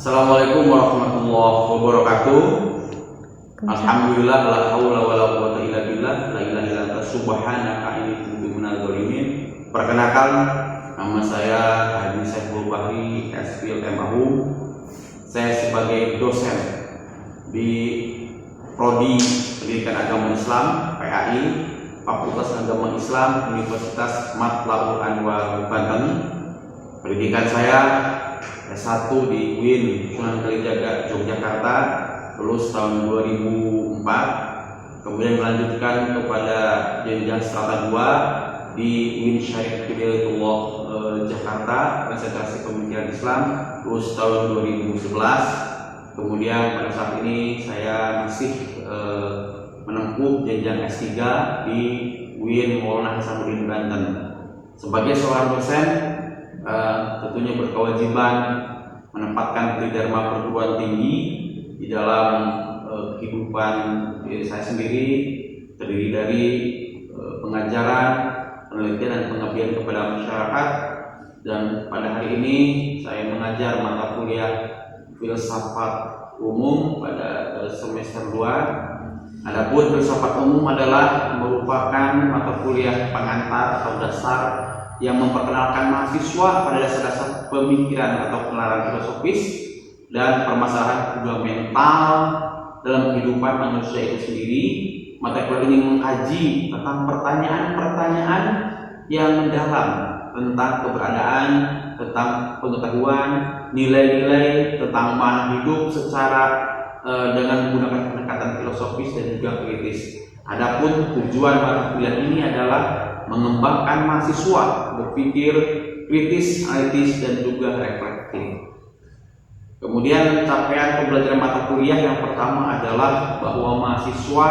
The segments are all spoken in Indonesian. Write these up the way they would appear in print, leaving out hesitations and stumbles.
Assalamualaikum warahmatullahi wabarakatuh. Alhamdulillah, la haula wala quwwata illa billah, la ilaha illa anta subhanaka inni kuntu minadz dzalimin. Perkenalkan, nama saya Haji Saiful Bahri, SPLMAU. Saya sebagai dosen di Prodi Pendidikan Agama Islam PAI, Fakultas Agama Islam Universitas Matlaul Anwar Banten. Pendidikan saya S1 di UIN Sunan Kalijaga Yogyakarta, lulus tahun 2004. Kemudian melanjutkan kepada jenjang strata 2 di UIN Syarif Hidayatullah Jakarta, konsentrasi pemikiran Islam, lulus tahun 2011. Kemudian pada saat ini saya masih menempuh jenjang S3 di UIN Maulana Hasanuddin Banten. Sebagai seorang dosen, tentunya berkewajiban menempatkan tridharma perguruan tinggi di dalam kehidupan diri saya sendiri, terdiri dari pengajaran, penelitian, dan pengabdian kepada masyarakat. Dan pada hari ini saya mengajar mata kuliah filsafat umum pada semester 2. Adapun filsafat umum adalah merupakan mata kuliah pengantar atau dasar yang memperkenalkan mahasiswa pada dasar-dasar pemikiran atau penalaran filosofis dan permasalahan fundamental dalam kehidupan manusia itu sendiri. Mata kuliah ini mengkaji tentang pertanyaan-pertanyaan yang mendalam tentang keberadaan, tentang pengetahuan, nilai-nilai tentang makna hidup secara dengan menggunakan pendekatan filosofis dan juga kritis. Adapun tujuan mata kuliah ini adalah mengembangkan mahasiswa berpikir kritis, analitis, dan juga reflektif. Kemudian capaian pembelajaran mata kuliah yang pertama adalah bahwa mahasiswa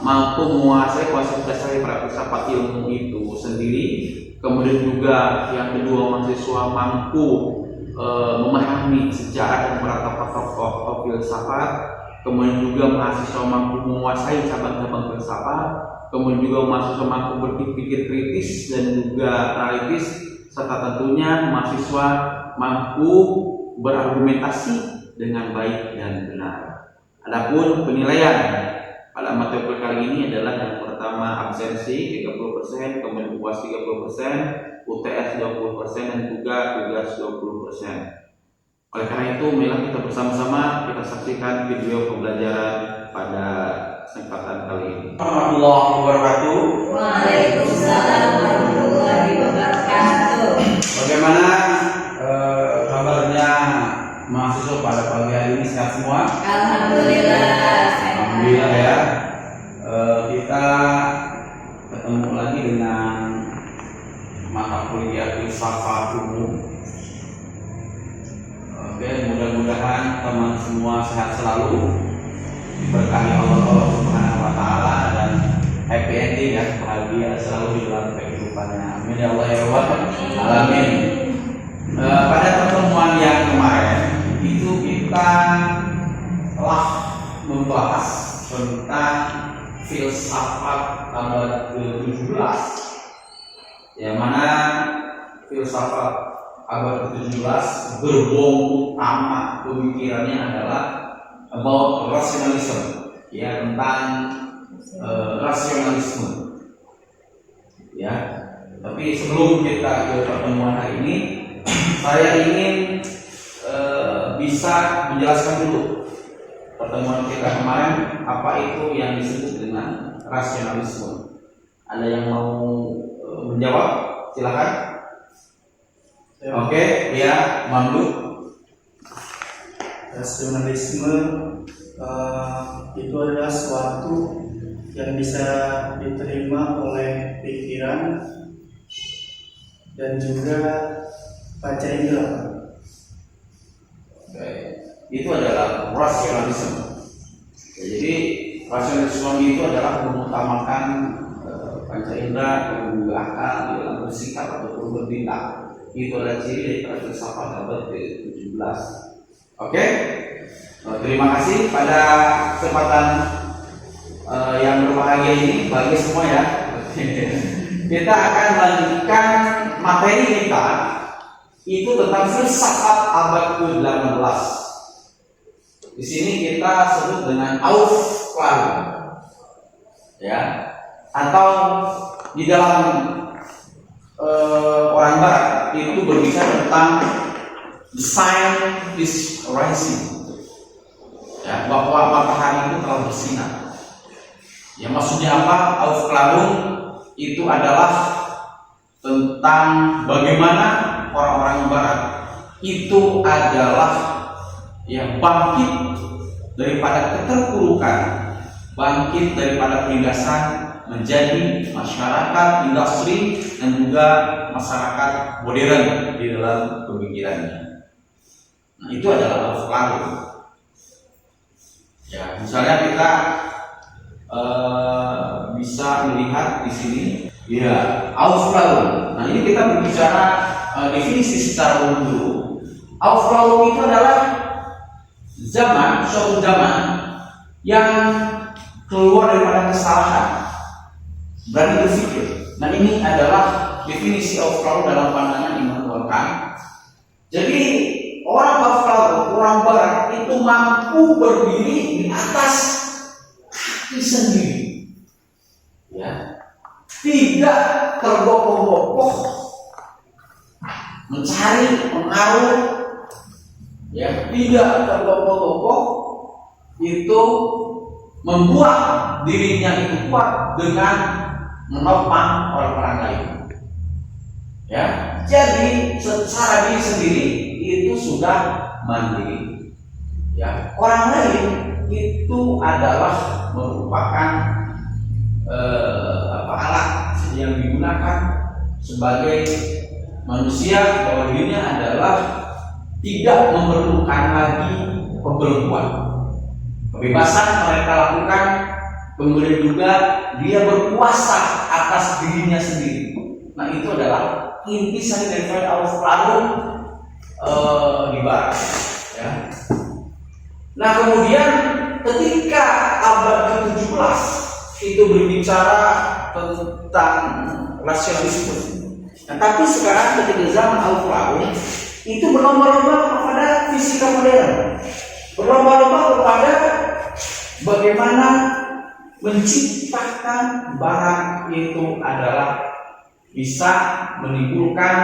mampu menguasai konsep dasar pada filsafat ilmu itu sendiri. Kemudian juga yang kedua, mahasiswa mampu memahami sejarah dan tokoh-tokoh filsafat. Kemudian juga mahasiswa mampu menguasai cabang-cabang filsafat. Kemudian juga mahasiswa mampu berpikir kritis dan juga analitis, serta tentunya mahasiswa mampu berargumentasi dengan baik dan benar. Adapun penilaian pada mata kuliah kali ini adalah yang pertama absensi 30%, kemudian UAS 30%, UTS 20%, dan juga tugas 20%. Oleh karena itu, marilah kita bersama-sama kita saksikan video pembelajaran pada kesempatan kali ini. Warahmatullahi wabarakatuh. Waalaikumsalam warahmatullahi wabarakatuh. Bagaimana kabarnya mahasiswa pada pagi hari ini? Sehat semua? Alhamdulillah. Alhamdulillah ya. Kita ketemu lagi dengan mata kuliah filsafat umum. Oke, mudah-mudahan teman semua sehat selalu, diberkahi Allah Subhanahu wa taala, dan happy ending ya, bahagia selalu di dalam kehidupannya. Amin ya Allah ya Rabbal alamin. Pada pertemuan yang kemarin itu kita telah membahas tentang filsafat abad ke-17, yang mana filsafat abad ke-17 gerbong utama pemikirannya adalah about rationalism, ya, tentang rasionalisme, ya. Tapi sebelum kita ke pertemuan hari ini, saya ingin bisa menjelaskan dulu pertemuan kita kemarin apa itu yang disebut dengan rasionalisme. Ada yang mau menjawab? Silakan. Oke, ya, Mamdu. Rasionalisme itu adalah suatu yang bisa diterima oleh pikiran dan juga panca indera. Oke, itu adalah rasionalisme. Jadi rasionalisme itu adalah mengutamakan panca indera dan juga akal di dalam bersikap ataupun bertindak. Itu adalah ciri dari filsafat abad ke-17. Oke, terima kasih pada kesempatan yang berbahagia ini bagi semua ya. Kita akan melanjutkan materi kita itu tentang filsafat abad ke-18. Di sini kita sebut dengan Aufklärung, ya, atau di dalam orang Barat itu berbicara tentang the sun is rising, ya, bahwa matahari itu telah bersinar. Ya, maksudnya apa? Aufklärung itu adalah tentang bagaimana orang-orang Barat itu adalah yang bangkit daripada keterpurukan, bangkit daripada penindasan menjadi masyarakat industri dan juga masyarakat modern di dalam pemikirannya. Nah, itu adalah Aufklärung. Ya, misalnya kita bisa melihat di sini, ya, Aufklärung. Nah, ini kita berbicara definisi secara umum dulu. Aufklärung itu adalah zaman, suatu zaman yang keluar daripada kesalahan, berani berpikir. Nah, ini adalah definisi Aufklärung dalam pandangan Immanuel Kant. Jadi orang Aufklärung, orang Barat itu mampu berdiri di atas kaki sendiri, ya, tidak tergopoh-gopoh mencari pengaruh, ya, tidak tergopoh-gopoh, itu membuat dirinya itu kuat dengan menopang orang-orang lain, ya. Jadi secara diri sendiri itu sudah mandiri, ya. Orang lain itu adalah merupakan alat yang digunakan sebagai manusia, bahwa dirinya adalah tidak memerlukan lagi pembelengguan. Kebebasan mereka lakukan, kemudian juga dia berkuasa atas dirinya sendiri. Nah, itu adalah inti dari Aufklärung di Barat, ya. Nah, kemudian ketika abad ke-17 itu berbicara tentang rasionalisme. Nah, tapi sekarang ketika zaman Aufklärung itu berlomba-lomba kepada fisika modern, berlomba-lomba kepada bagaimana menciptakan barang itu adalah bisa menimbulkan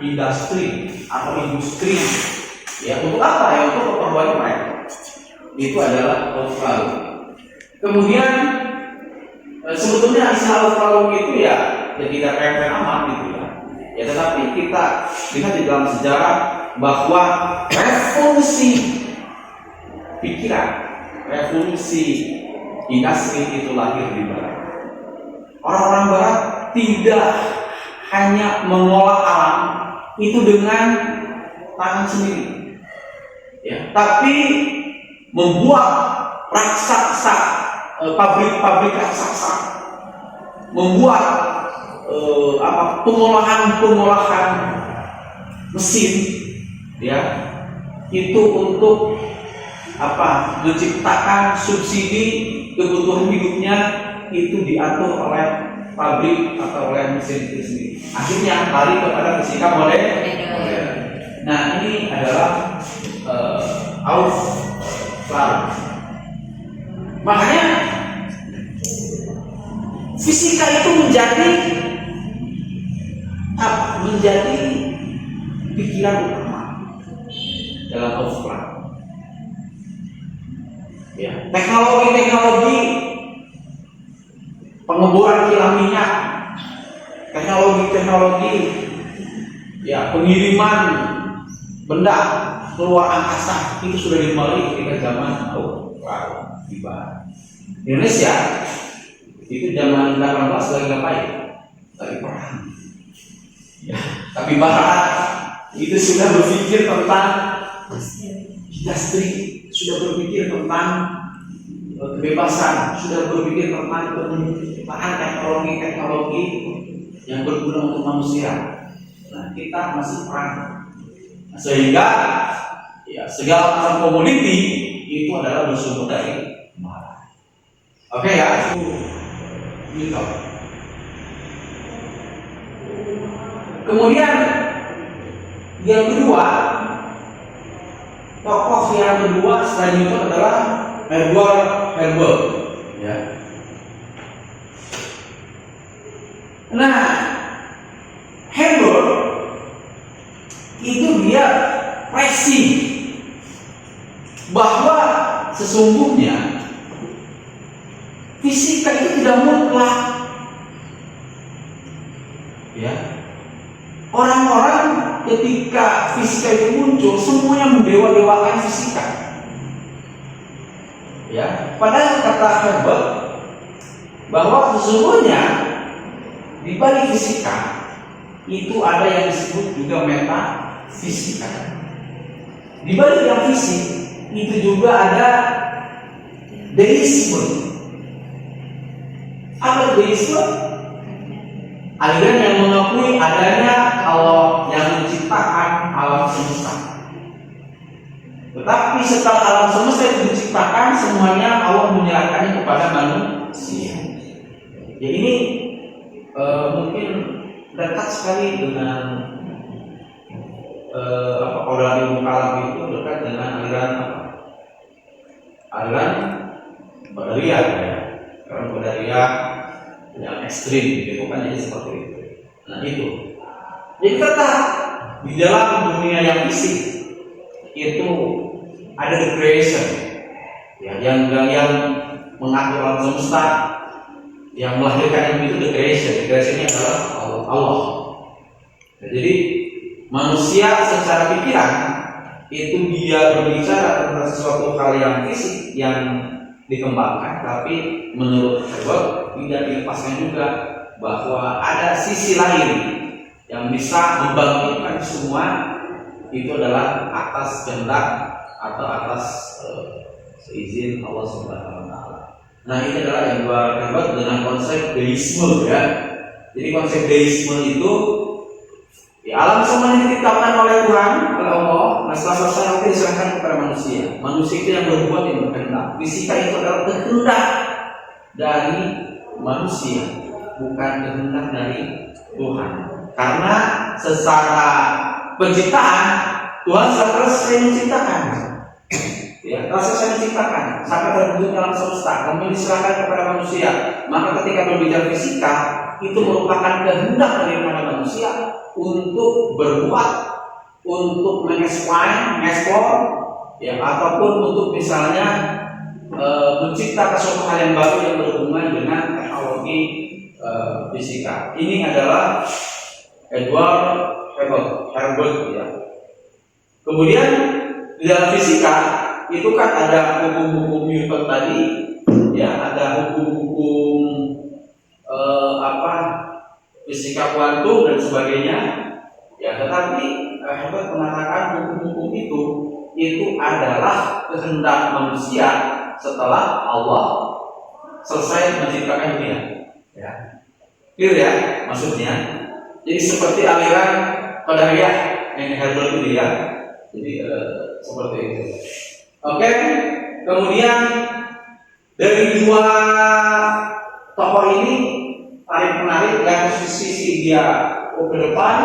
industri, ya, untuk apa? Ya, untuk keperluan mereka. Itu adalah Aufklärung. Kemudian sebetulnya istilah Aufklärung itu ya tidak keren amat gitu ya. Ya, tetapi kita lihat di dalam sejarah bahwa revolusi pikiran, revolusi industri itu lahir di Barat. Orang-orang Barat tidak hanya mengolah alam itu dengan tangan sendiri, ya, tapi membuat raksasa, pabrik-pabrik raksasa, membuat pengolahan mesin, ya, itu untuk menciptakan subsidi kebutuhan hidupnya itu diatur oleh pabrik atau oleh mesin itu sendiri. Akhirnya balik kepada fisika modern. Nah, ini adalah Aufklärung. Makanya fisika itu menjadi pikiran utama dalam Aufklärung. Ya, teknologi pengeboran kilang minyak, teknologi ya, pengiriman benda keluar angkasa itu sudah dimulai ketika zaman Aufklärung di Barat. Indonesia itu zaman 18 lagi ngapain? Lagi perang. Ya, tapi Barat itu sudah berpikir tentang industri, sudah berpikir tentang kebebasan, sudah berpikir tentang penciptaan teknologi yang berguna untuk manusia. Nah, kita masih perang. Nah, sehingga ya, segala macam komoditi itu adalah bersumber dari Barat. Oke, ya. Gitu. Kemudian yang kedua, tokoh yang kedua selain itu adalah Edward Herbert, ya. Nah, Herbert itu dia pressing bahwa sesungguhnya fisika itu tidak mutlak, ya. Orang-orang ketika fisika itu muncul semuanya mendewa-dewakan fisika, ya. Padahal kata Herbert bahwa sesungguhnya di balik fisika itu ada yang disebut juga metafisika. Di balik yang fisik itu juga ada deisme. Apa deisme? Aliran yang mengakui adanya Allah yang menciptakan alam semesta. Tetapi setelah alam semesta itu diciptakan, semuanya Allah menyerahkannya kepada manusia. Ya, ini mungkin dekat sekali dengan kalau ilmu kalam itu dekat dengan aliran apa? Aliran Qadariyah, ya. Karena Qadariyah yang ekstrim, gitu kan, jadi seperti itu. Nah itu. Jadi tetap di dalam dunia yang fisik itu ada the creation, ya, yang mengatur alam semesta, yang melahirkan itu the creation. The creation ini adalah Allah. Nah, jadi manusia secara pikiran itu dia berbicara tentang sesuatu hal yang fisik yang dikembangkan, tapi menurut Herbert tidak dilepaskan juga bahwa ada sisi lain yang bisa membangkitkan semua itu adalah atas kehendak atau atas seizin Allah Subhanahu wa taala. Nah, ini adalah yang Herbert dengan konsep deisme, ya. Jadi konsep deisme itu ya, alam semuanya ditetapkan oleh Tuhan, oleh Allah. Nah, setelah selesai nanti diserahkan kepada manusia. Manusia itu yang berbuat, yang berkehendak. Fisika itu adalah kehendak dari manusia, bukan kehendak dari Tuhan. Karena secara penciptaan Tuhan sudah selesai menciptakan, ya, telah selesai menciptakan sampai terbentuknya alam semesta, kemudian diserahkan kepada manusia. Maka ketika berbicara fisika itu merupakan kehendak dari manusia untuk berbuat, untuk mengeksplor, ya, ataupun untuk misalnya menciptakan suatu hal yang baru yang berhubungan dengan teknologi fisika. Ini adalah Edward Herbert, ya. Kemudian di dalam fisika itu kan ada hukum-hukum Newton tadi, ya, ada hukum-hukum fisika kuantum dan sebagainya, ya. Tetapi Herbert mengatakan hukum-hukum itu adalah kehendak manusia setelah Allah selesai menciptakan dunia, ya. Clear, ya, maksudnya. Jadi seperti aliran Qadariyah yang Herbert itu, ya. Jadi seperti itu. Oke. Kemudian dari dua tokoh ini tarik menarik, yang sisi dia ke depan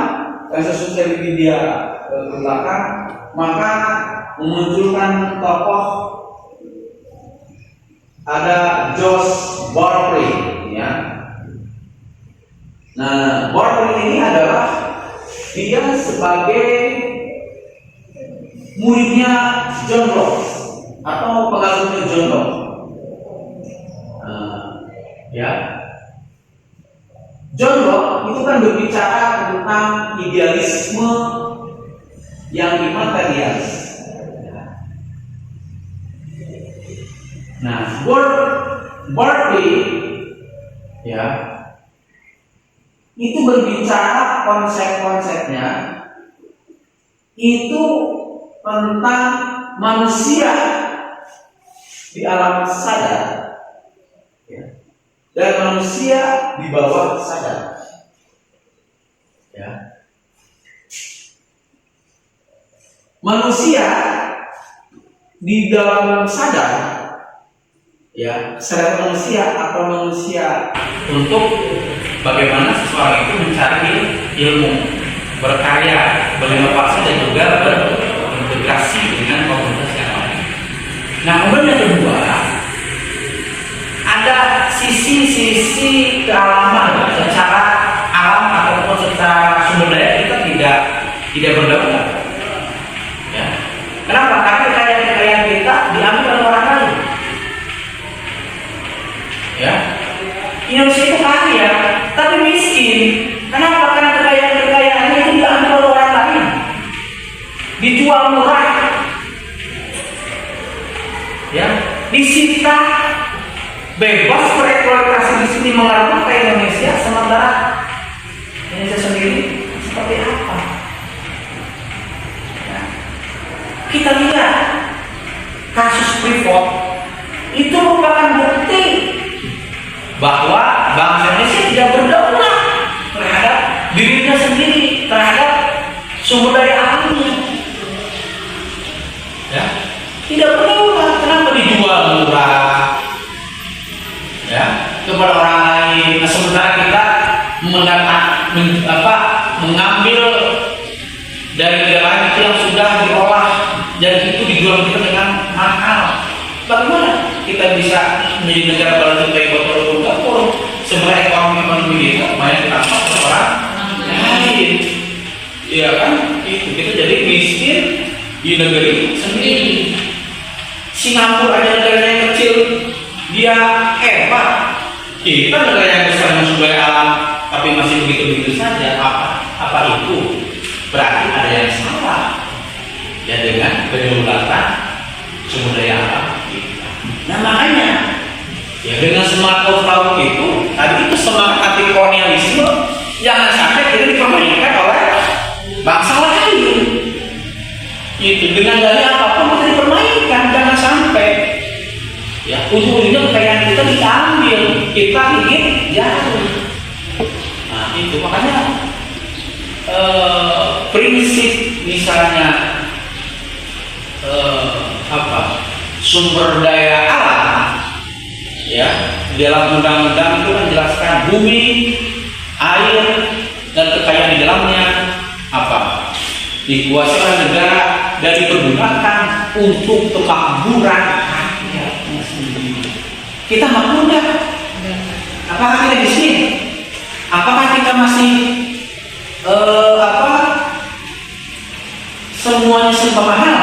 dan sisi dia ke belakang, maka memunculkan tokoh ada George Berkeley, ya. Nah, Berkeley ini adalah dia sebagai muridnya John Locke atau pengagumnya John Locke, ya. John Locke itu kan berbicara tentang idealisme yang imaterialis. Nah, Berkeley, ya, itu berbicara konsep-konsepnya itu tentang manusia di alam sadar, ya, dan manusia di bawah sadar, ya. Manusia di dalam sadar, ya, sadar manusia atau manusia untuk bagaimana seseorang itu mencari ilmu, berkarya, berinovasi dan juga berintegrasi dengan komunitas. Nah, kemudian yang kedua, ada sisi-sisi kealaman, secara alam ataupun secara sumber daya kita tidak berdaulat. Ya. Kenapa? Karena kekayaan kita diambil oleh orang lain. Ya. Indonesia itu kaya, tapi miskin. Kenapa? Karena kekayaan itu diambil oleh orang lain, dijual murah, ya, disita, bebas bereksploitasi di sini mengarah ke Indonesia, sementara Indonesia sendiri seperti apa? Ya. Kita lihat kasus Freeport itu merupakan bukti bahwa bangsa Indonesia tidak berdaulat terhadap dirinya sendiri, terhadap sumber daya alamnya. Ya, tidak berdaulat. Kenapa dijual murah? Ya, kepada orang lain. Nah, sementara kita mengambil dari negara lain itu yang sudah diolah dan itu dijual kita dengan mahal. Bagaimana kita bisa menjadi negara berlanjut kayak botol sebenarnya ekonomi kita banyak dirampas oleh orang lain, iya kan? Itu kita jadi miskin di negeri sendiri. Singapura aja negara yang kecil dia hebat, kita negara yang besar yang sumber daya alam tapi masih begitu saja. Apa itu? Berarti ada yang salah ya dengan kedaulatan sumber daya alam kita. Nah makanya ya dengan semangat overall itu tadi itu semangat anti kolonialisme jangan sampai kita dipermainkan oleh bangsa lain. Itu dengan dalih apapun kita dipermainkan, jangan sampai ya ujung-ujungnya kekayaan kita diambil, kita ingin jatuh. Nah itu makanya prinsip misalnya sumber daya alam ya dalam undang-undang itu menjelaskan bumi, air dan kekayaan di dalamnya dikuasai oleh negara dan dipergunakan untuk kemakmuran rakyatnya sendiri. Kita makmur nggak? Apakah kita di sini? Apakah kita masih semuanya serba mahal?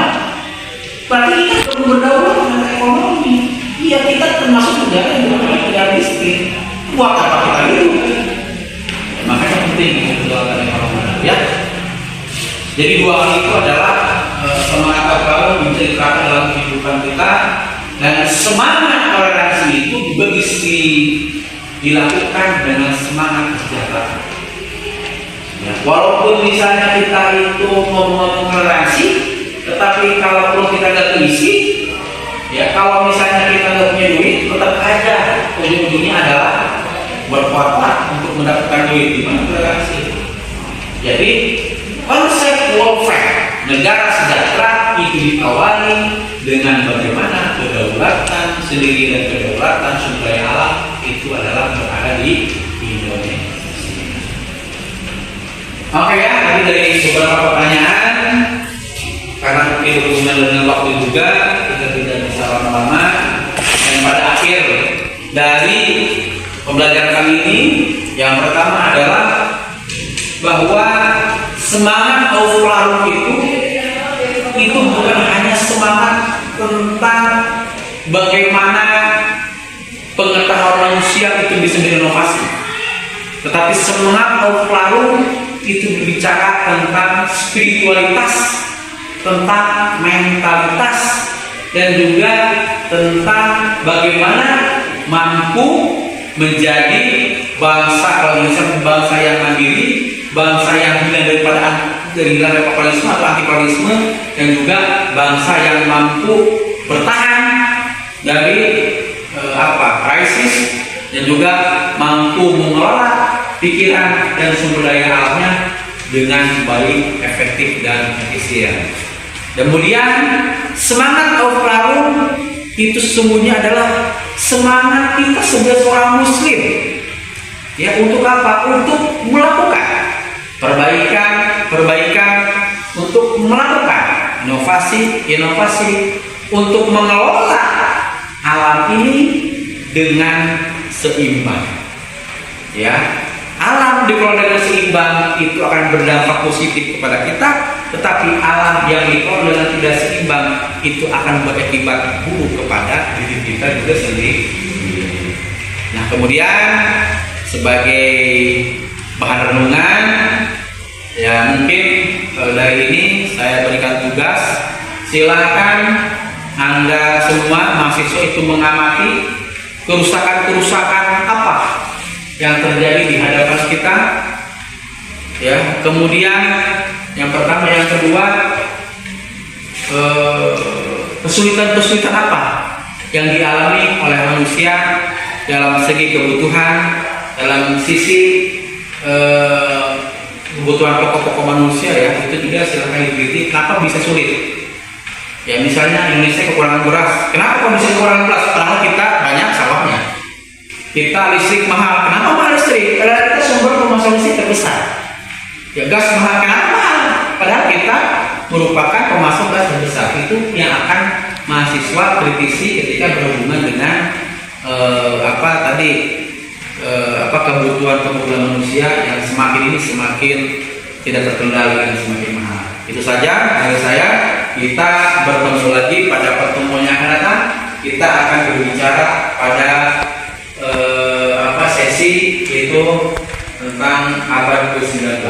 Berarti kita perlu berdaulat dengan ekonomi. Iya, kita termasuk negara yang bernama negara miskin. Buat apa kita itu? Makanya penting berdaulat ekonomi. Ya. Jadi dua hal itu adalah semangat apa bisa diterapkan dalam kehidupan kita, dan semangat toleransi itu juga dilakukan dengan semangat kesejahteraan. Ya, walaupun misalnya kita itu mau toleransi, tetapi kalau perlu kita nggak terisi, ya kalau misalnya kita nggak punya duit, tetap aja ujung-ujungnya adalah berkorban untuk mendapatkan duit. Gimana toleransi? Jadi konsep welfare negara sejahtera itu diawali dengan bagaimana kedaulatan sendiri dan kedaulatan sumber daya alam itu adalah berada di Indonesia. Oke ya, tadi dari beberapa pertanyaan, karena mungkin berhubungan dengan waktu juga kita tidak bisa lama-lama. Dan pada akhir dari pembelajaran kali ini, yang pertama adalah bahwa semangat Aufklärung itu bukan hanya semangat tentang bagaimana pengetahuan manusia itu bisa berinovasi, tetapi semangat Aufklärung itu berbicara tentang spiritualitas, tentang mentalitas, dan juga tentang bagaimana mampu menjadi bangsa Indonesia, bangsa yang mandiri, bangsa yang hina dari kapitalisme atau antikapitalisme, dan juga bangsa yang mampu bertahan dari krisis, dan juga mampu mengelola pikiran dan sumber daya alamnya dengan baik, efektif dan efisien. Kemudian semangat Aufklärung itu sesungguhnya adalah semangat kita sebagai seorang Muslim. Ya, untuk apa? Untuk melakukan perbaikan, untuk melakukan inovasi untuk mengelola alam ini dengan seimbang. Ya, alam dikelola dengan seimbang itu akan berdampak positif kepada kita, tetapi alam yang dikelola dengan tidak seimbang itu akan berakibat buruk kepada diri kita juga sendiri. Nah, kemudian sebagai bahan renungan, ya mungkin dari ini saya berikan tugas, silakan Anda semua mahasiswa itu mengamati kerusakan-kerusakan apa yang terjadi di hadapan kita. Ya, kemudian yang pertama, yang kedua, kesulitan-kesulitan apa yang dialami oleh manusia dalam segi kebutuhan, dalam sisi kebutuhan pokok-pokok manusia, ya itu juga silahkan diteliti. Kenapa bisa sulit? Ya misalnya Indonesia kekurangan beras. Kenapa kok bisa kekurangan beras? Padahal kita banyak sawahnya. Kita listrik mahal. Kenapa mahal listrik? Padahal kita sumber pemasok listrik terbesar. Ya gas mahal. Kenapa mahal? Padahal kita merupakan pemasok gas terbesar. Itu yang akan mahasiswa kritisi ketika berhubungan dengan kebutuhan manusia yang semakin ini semakin tidak terkendali dan semakin mahal. Itu saja dari saya. Kita bertemu lagi pada pertemuan yang akan datang. Kita akan berbicara pada sesi itu tentang abad ke-19.